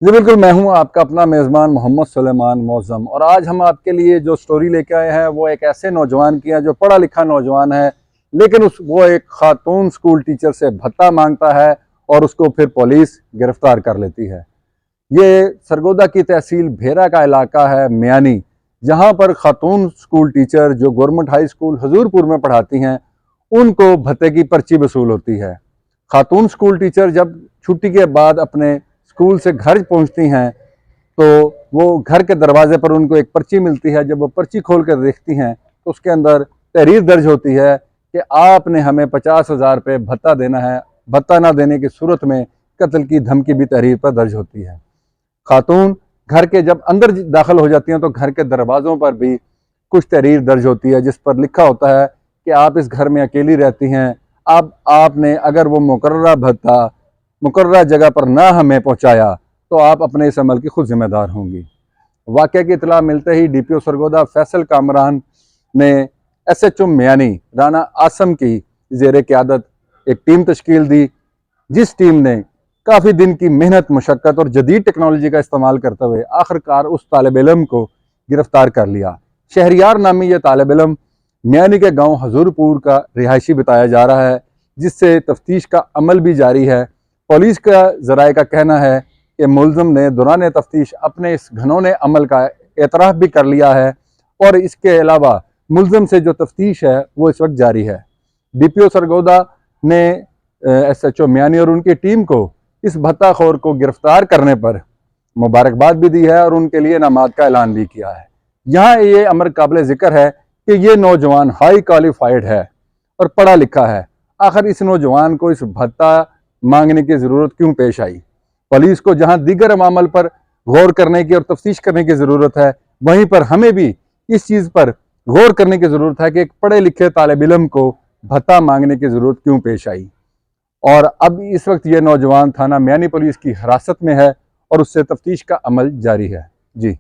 जी बिल्कुल, मैं हूं आपका अपना मेज़बान मोहम्मद सुलेमान मौज़म। और आज हम आपके लिए जो स्टोरी लेके आए हैं वो एक ऐसे नौजवान की है जो पढ़ा लिखा नौजवान है, लेकिन वो एक खातून स्कूल टीचर से भत्ता मांगता है और उसको फिर पुलिस गिरफ्तार कर लेती है। ये सरगोदा की तहसील भेरा का इलाका है मियानी, जहां पर खातून स्कूल टीचर जो गवर्नमेंट हाई स्कूल हजूरपुर में पढ़ाती हैं, उनको भत्ते की पर्ची वसूल होती है। खातून स्कूल टीचर जब छुट्टी के बाद अपने स्कूल से घर पहुंचती हैं तो वो घर के दरवाजे पर उनको एक पर्ची मिलती है। जब वो पर्ची खोल कर देखती हैं तो उसके अंदर तहरीर दर्ज होती है कि आपने हमें 50,000 रुपये भत्ता देना है। भत्ता ना देने की सूरत में कत्ल की धमकी भी तहरीर पर दर्ज होती है। खातून घर के जब अंदर दाखिल हो जाती हैं तो घर के दरवाज़ों पर भी कुछ तहरीर दर्ज होती है जिस पर लिखा होता है कि आप इस घर में अकेली रहती हैं, अब आपने अगर वो मुकर्ररा भत्ता मुकर्ररा जगह पर ना हमें पहुंचाया तो आप अपने इस अमल की खुद जिम्मेदार होंगी। वाक़या की इतला मिलते ही DPO सरगोदा फैसल कामरान ने SHO मियानी राना आसम की ज़ेर क़यादत एक टीम तश्कील दी, जिस टीम ने काफ़ी दिन की मेहनत मशक्क़त और जदीद टेक्नोलॉजी का इस्तेमाल करते हुए आखिरकार उस तालिब इल्म को गिरफ्तार कर लिया। शहरियार नामी यह तालिब इल्म मियानी के गाँव हजूरपुर का रिहायशी बताया जा रहा है, जिससे तफ्तीश का अमल भी जारी है। पुलिस का ज़राए का कहना है कि मुलज़िम ने दौरान तफ्तीश अपने इस घिनौने अमल का एतराफ़ भी कर लिया है और इसके अलावा मुलज़िम से जो तफ्तीश है वो इस वक्त जारी है। DPO सरगोदा ने SHO मियानी और उनकी टीम को इस भत्ताखोर को गिरफ्तार करने पर मुबारकबाद भी दी है और उनके लिए इनामात का ऐलान भी किया है। यहाँ ये अमर काबिल ज़िक्र है कि ये नौजवान हाई क्वालिफाइड है और पढ़ा लिखा है। आखिर इस नौजवान को इस भत्ता मांगने की ज़रूरत क्यों पेश आई? पुलिस को जहां दीगर मामल पर गौर करने की और तफ्तीश करने की ज़रूरत है, वहीं पर हमें भी इस चीज़ पर गौर करने की ज़रूरत है कि एक पढ़े लिखे तालिब इल्म को भत्ता मांगने की ज़रूरत क्यों पेश आई। और अब इस वक्त ये नौजवान थाना मियानी पुलिस की हिरासत में है और उससे तफ्तीश का अमल जारी है। जी।